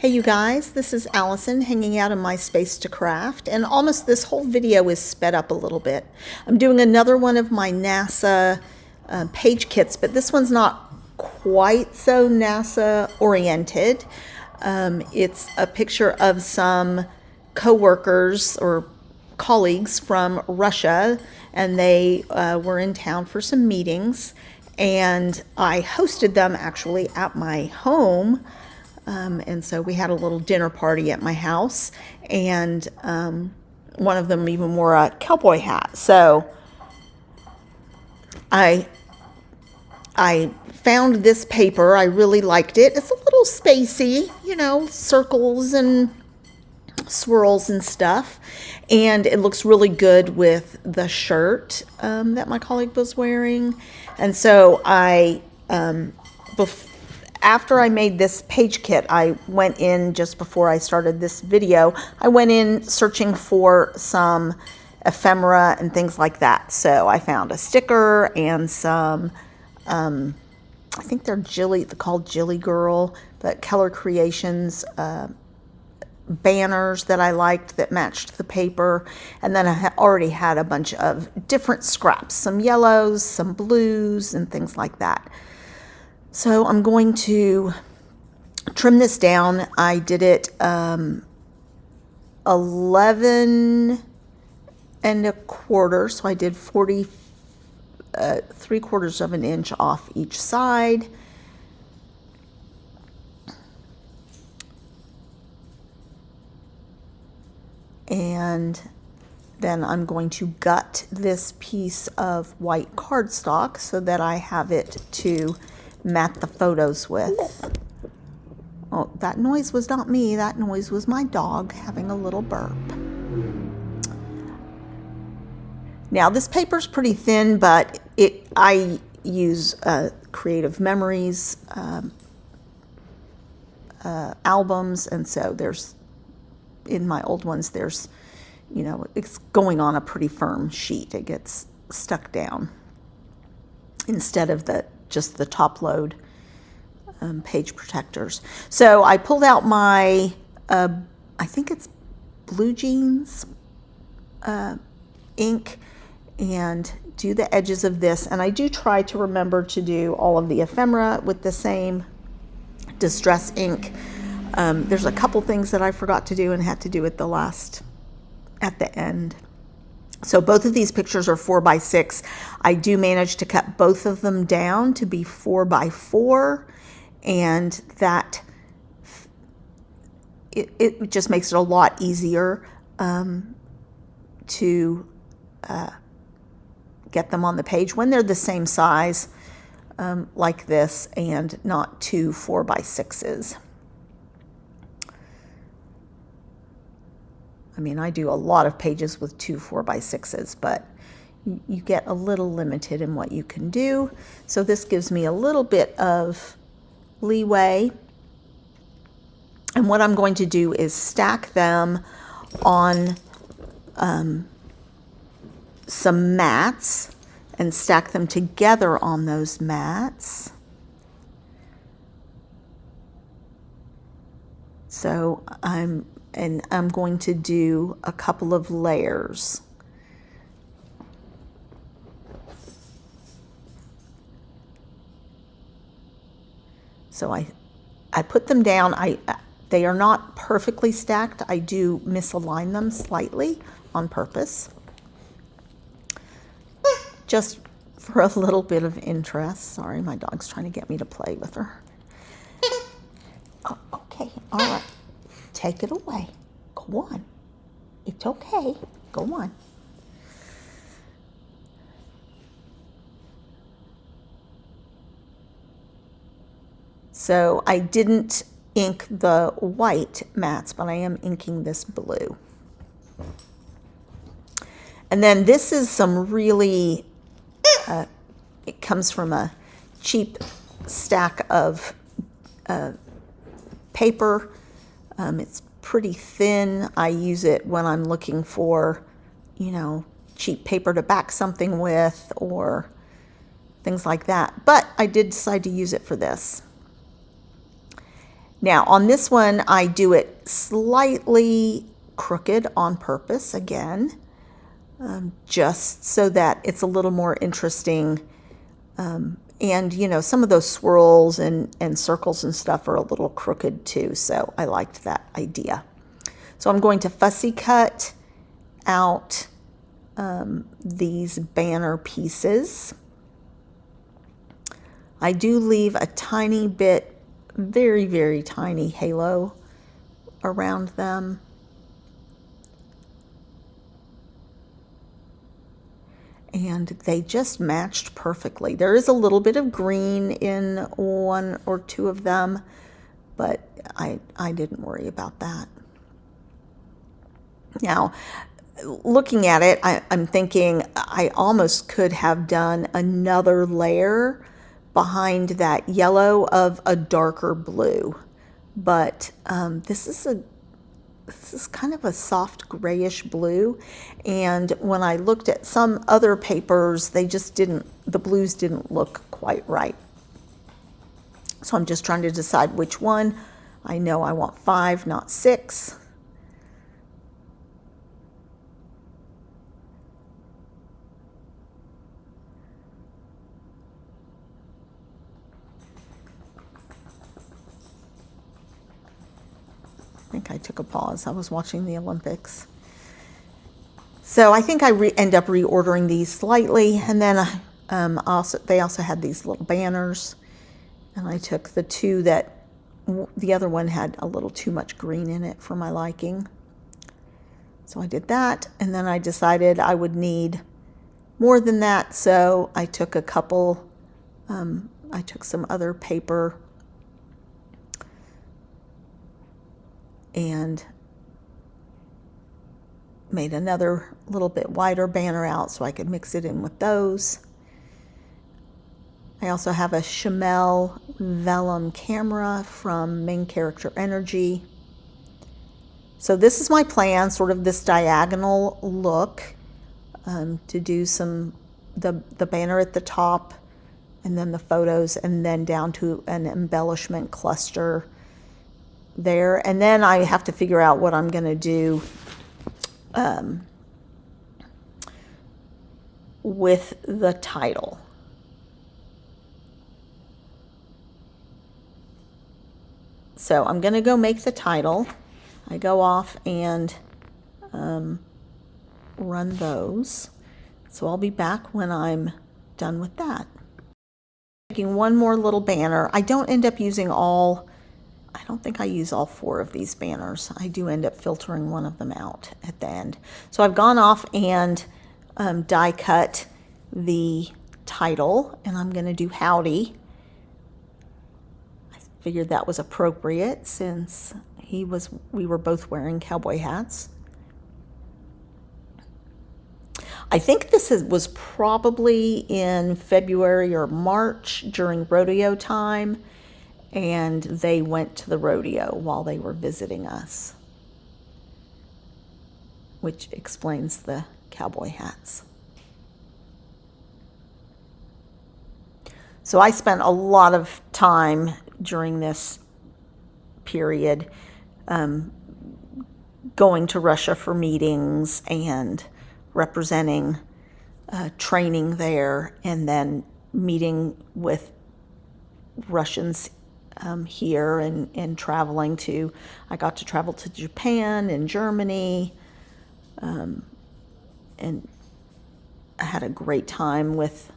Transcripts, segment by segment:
Hey you guys, this is Allison hanging out in my space to craft, and almost this whole video is sped up a little bit. I'm doing another one of my NASA page kits, but this one's not quite so NASA oriented. It's a picture of some co-workers or colleagues from Russia, and they were in town for some meetings, and I hosted them actually at my home. And so we had a little dinner party at my house, and one of them even wore a cowboy hat. So I found this paper. I really liked it. It's a little spacey, you know, circles and swirls and stuff. And it looks really good with the shirt that my colleague was wearing. And so after I made this page kit, I went in just before I started this video, I went in searching for some ephemera and things like that. So I found a sticker and some, I think they're called Jilly Girl, but Keller Creations banners that I liked that matched the paper. And then I already had a bunch of different scraps, some yellows, some blues, and things like that. So I'm going to trim this down. I did it 11 1/4, so I did 3/4 of an inch off each side. And then I'm going to gut this piece of white cardstock so that I have it to mat the photos with. Oh, that noise was not me. That noise was my dog having a little burp. Now this paper's pretty thin, but I use Creative Memories albums, and so in my old ones there's, you know, it's going on a pretty firm sheet. It gets stuck down instead of just the top load page protectors. So I pulled out my, I think it's Blue Jeans ink, and do the edges of this. And I do try to remember to do all of the ephemera with the same distress ink. There's a couple things that I forgot to do and had to do at the end. So both of these pictures are 4x6. I do manage to cut both of them down to be 4x4, and that it just makes it a lot easier to get them on the page when they're the same size like this, and not two 4x6s. I mean, I do a lot of pages with two 4x6s, but you get a little limited in what you can do. So this gives me a little bit of leeway. And what I'm going to do is stack them on some mats and stack them together on those mats. So I'm going to do a couple of layers. So I put them down. They are not perfectly stacked. I do misalign them slightly on purpose, just for a little bit of interest. Sorry, my dog's trying to get me to play with her. Oh, okay, all right. Take it away. Go on. It's okay. Go on. So I didn't ink the white mats, but I am inking this blue. And then this is some really, it comes from a cheap stack of paper. It's pretty thin. I use it when I'm looking for, you know, cheap paper to back something with or things like that. But I did decide to use it for this. Now on this one, I do it slightly crooked on purpose again, just so that it's a little more interesting. And you know, some of those swirls and circles and stuff are a little crooked too, so I liked that idea. So I'm going to fussy cut out these banner pieces. I do leave a tiny bit, very, very tiny halo around them. And they just matched perfectly. There is a little bit of green in one or two of them, but I didn't worry about that. Now, looking at it, I'm thinking I almost could have done another layer behind that yellow of a darker blue, but this is kind of a soft grayish blue, and when I looked at some other papers, the blues didn't look quite right. So I'm just trying to decide which one. I know I want 5, not 6. I think I took a pause. I was watching the Olympics. So I think I end up reordering these slightly, and then they also had these little banners, and I took the two that the other one had a little too much green in it for my liking. So I did that, and then I decided I would need more than that, so I took a couple, I took some other paper and made another little bit wider banner out so I could mix it in with those. I also have a Chamel vellum camera from Main Character Energy. So this is my plan, sort of this diagonal look, to do the banner at the top, and then the photos, and then down to an embellishment cluster there. And then I have to figure out what I'm going to do with the title. So I'm going to go make the title. I go off and run those. So I'll be back when I'm done with that. Making one more little banner. I don't end up using all, I don't think I use all 4 of these banners. I do end up filtering one of them out at the end. So I've gone off and die cut the title, and I'm going to do Howdy. I figured that was appropriate since we were both wearing cowboy hats. I think this was probably in February or March during rodeo time, and they went to the rodeo while they were visiting us, which explains the cowboy hats. So I spent a lot of time during this period going to Russia for meetings and representing training there, and then meeting with Russians here, and traveling to, I got to travel to Japan and Germany, and I had a great time with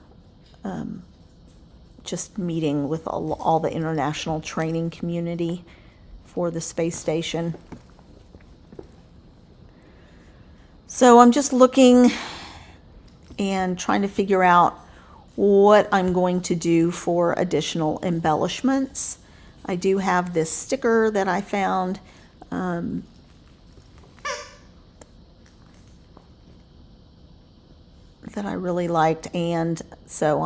just meeting with all the international training community for the space station. So I'm just looking and trying to figure out what I'm going to do for additional embellishments. I do have this sticker that I found that I really liked, and so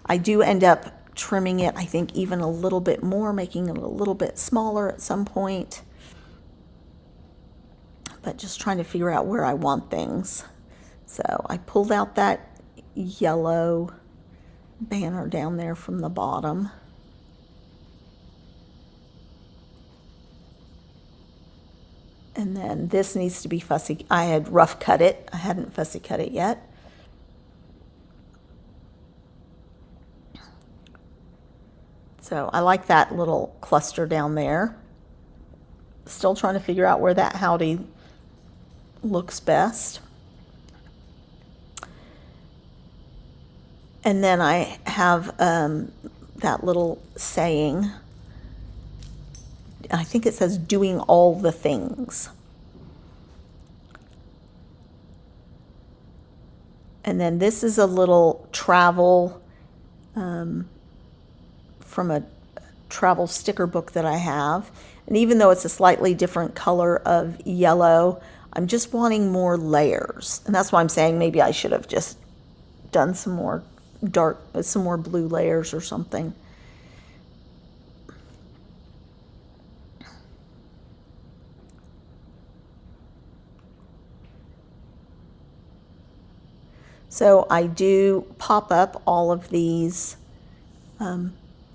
I do end up trimming it, I think, even a little bit more, making it a little bit smaller at some point, but just trying to figure out where I want things. So I pulled out that yellow banner down there from the bottom. And then this needs to be fussy. I had rough cut it. I hadn't fussy cut it yet. So I like that little cluster down there. Still trying to figure out where that howdy looks best. And then I have that little saying. I think it says doing all the things. And then this is a little travel from a travel sticker book that I have. And even though it's a slightly different color of yellow, I'm just wanting more layers. And that's why I'm saying maybe I should have just done some more blue layers or something. So I do pop up all of these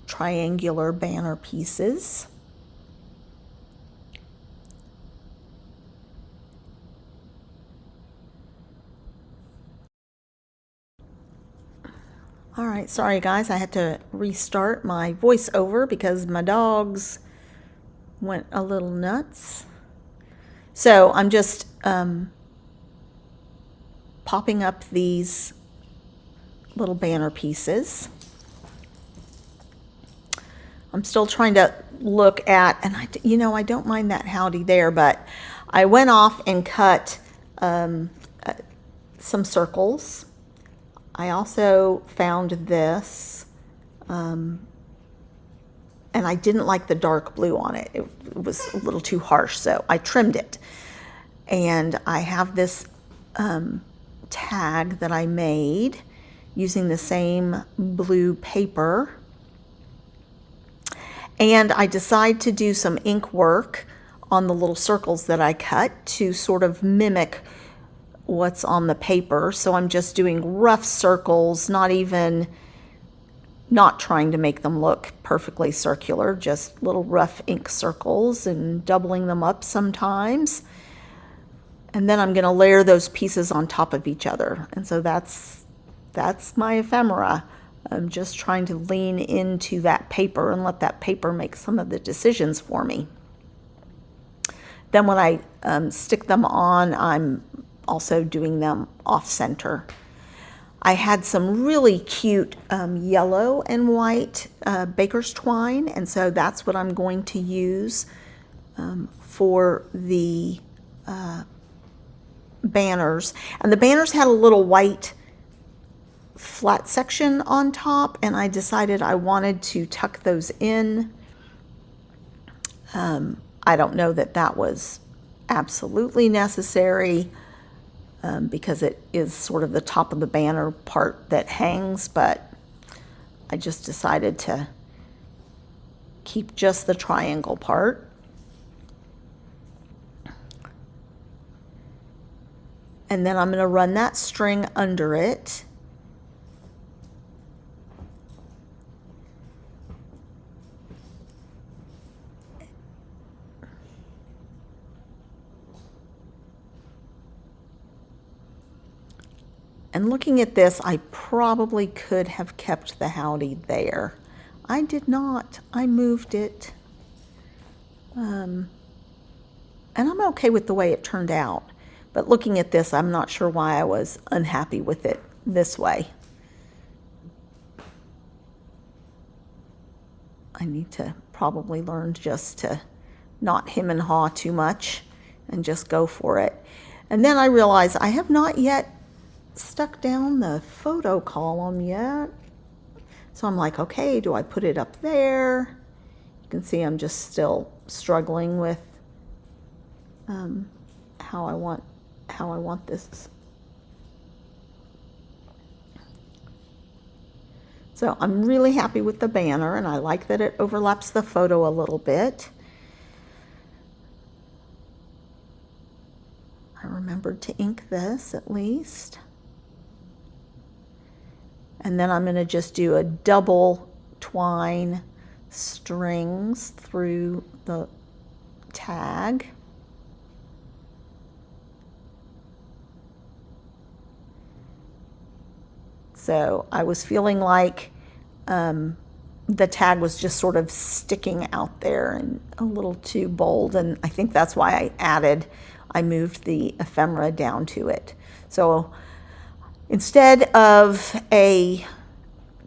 triangular banner pieces. All right, sorry guys, I had to restart my voiceover because my dogs went a little nuts. So I'm just popping up these little banner pieces. I'm still trying to look at, and I don't mind that howdy there, but I went off and cut some circles. I also found this, and I didn't like the dark blue on it. It was a little too harsh, so I trimmed it. And I have this tag that I made using the same blue paper. And I decided to do some ink work on the little circles that I cut to sort of mimic what's on the paper. So I'm just doing rough circles, not trying to make them look perfectly circular, just little rough ink circles and doubling them up sometimes. And then I'm going to layer those pieces on top of each other. And so that's my ephemera. I'm just trying to lean into that paper and let that paper make some of the decisions for me. Then when I stick them on, I'm also doing them off center. I had some really cute yellow and white baker's twine, and so that's what I'm going to use for the banners. And the banners had a little white flat section on top, and I decided I wanted to tuck those in. I don't know that that was absolutely necessary because it is sort of the top of the banner part that hangs, but I just decided to keep just the triangle part. And then I'm going to run that string under it. And looking at this, I probably could have kept the howdy there. I did not. I moved it. And I'm okay with the way it turned out. But looking at this, I'm not sure why I was unhappy with it this way. I need to probably learn just to not hem and haw too much and just go for it. And then I realized I have not yet stuck down the photo column yet. So I'm like, okay, do I put it up there? You can see I'm just still struggling with how I want this. So I'm really happy with the banner, and I like that it overlaps the photo a little bit. I remembered to ink this at least. And then I'm going to just do a double twine strings through the tag. So I was feeling like the tag was just sort of sticking out there and a little too bold, and I think that's why I moved the ephemera down to it. So instead of a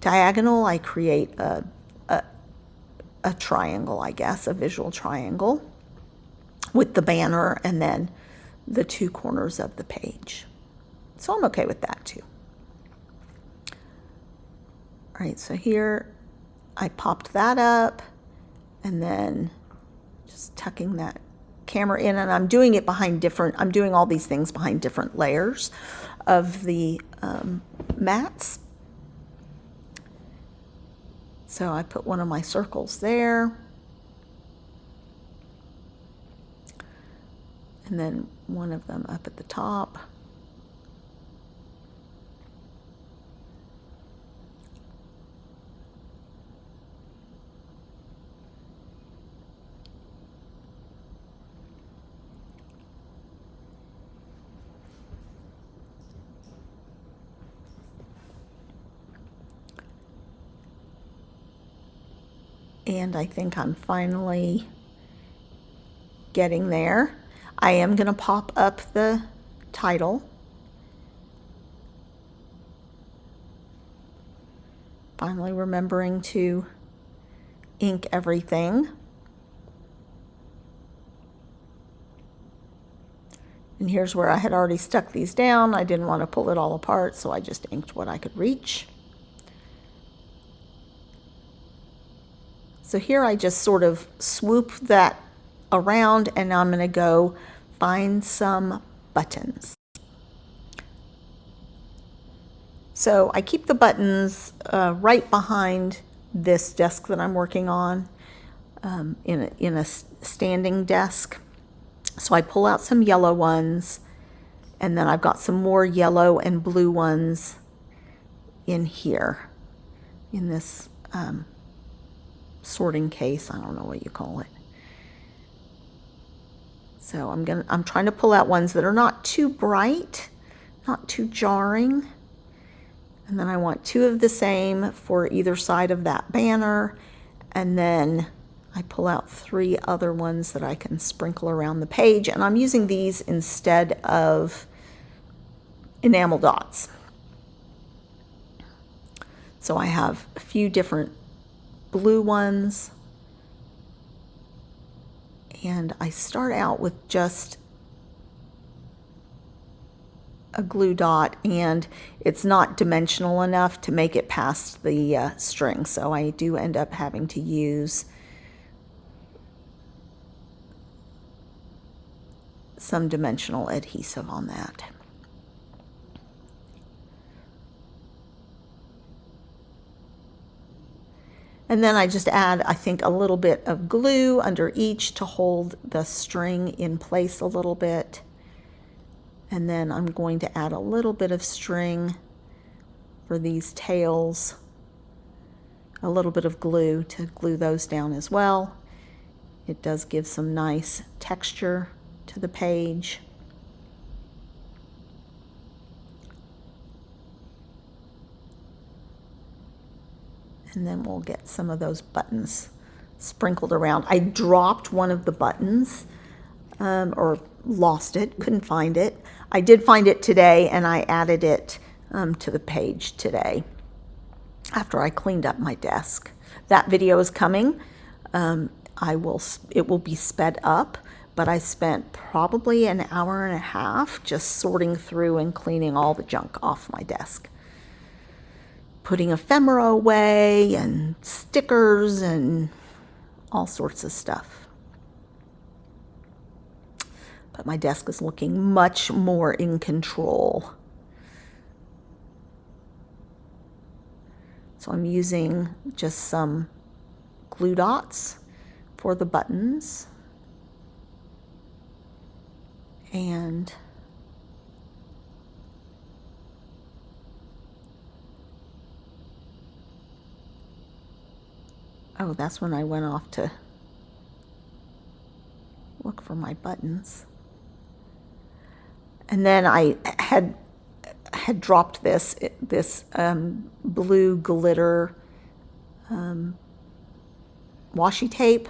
diagonal, I create a triangle, I guess, a visual triangle with the banner and then the two corners of the page. So I'm okay with that too. All right, so here I popped that up and then just tucking that camera in, and I'm doing it behind I'm doing all these things behind different layers of the mats. So I put one of my circles there, and then one of them up at the top. And I think I'm finally getting there. I am going to pop up the title. Finally remembering to ink everything. And here's where I had already stuck these down. I didn't want to pull it all apart, so I just inked what I could reach. So here I just sort of swoop that around, and I'm going to go find some buttons. So I keep the buttons right behind this desk that I'm working on, in a standing desk. So I pull out some yellow ones, and then I've got some more yellow and blue ones in here, in this sorting case. I don't know what you call it. So I'm trying to pull out ones that are not too bright, not too jarring. And then I want two of the same for either side of that banner. And then I pull out three other ones that I can sprinkle around the page. And I'm using these instead of enamel dots. So I have a few different blue ones. And I start out with just a glue dot, and it's not dimensional enough to make it past the string, so I do end up having to use some dimensional adhesive on that. And then I just add, I think, a little bit of glue under each to hold the string in place a little bit. And then I'm going to add a little bit of string for these tails, a little bit of glue to glue those down as well. It does give some nice texture to the page. And then we'll get some of those buttons sprinkled around. I dropped one of the buttons, or lost it, couldn't find it. I did find it today, and I added it to the page today after I cleaned up my desk. That video is coming. It will be sped up, but I spent probably an hour and a half just sorting through and cleaning all the junk off my desk, putting ephemera away and stickers and all sorts of stuff. But my desk is looking much more in control. So I'm using just some glue dots for the buttons. And oh, that's when I went off to look for my buttons. And then I had had dropped this blue glitter washi tape.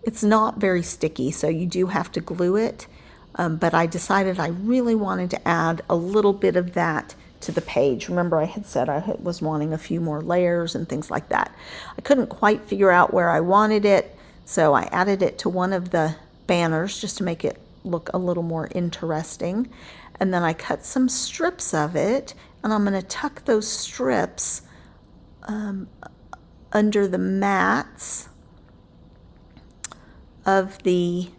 It's not very sticky, so you do have to glue it. But I decided I really wanted to add a little bit of that to the page. Remember, I had said I was wanting a few more layers and things like that. I couldn't quite figure out where I wanted it, so I added it to one of the banners just to make it look a little more interesting. And then I cut some strips of it, and I'm going to tuck those strips under the mats of the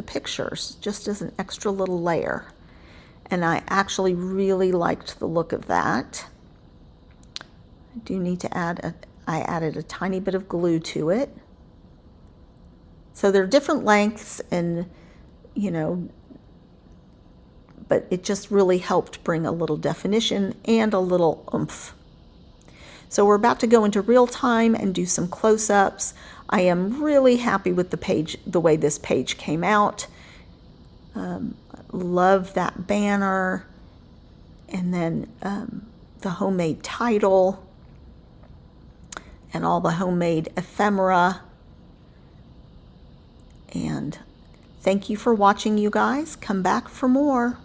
pictures, just as an extra little layer. And I actually really liked the look of that. I do need to I added a tiny bit of glue to it. So they're different lengths, and but it just really helped bring a little definition and a little oomph. So we're about to go into real time and do some close-ups. I am really happy with the page, the way this page came out. Love that banner, and then the homemade title and all the homemade ephemera. And thank you for watching, you guys. Come back for more.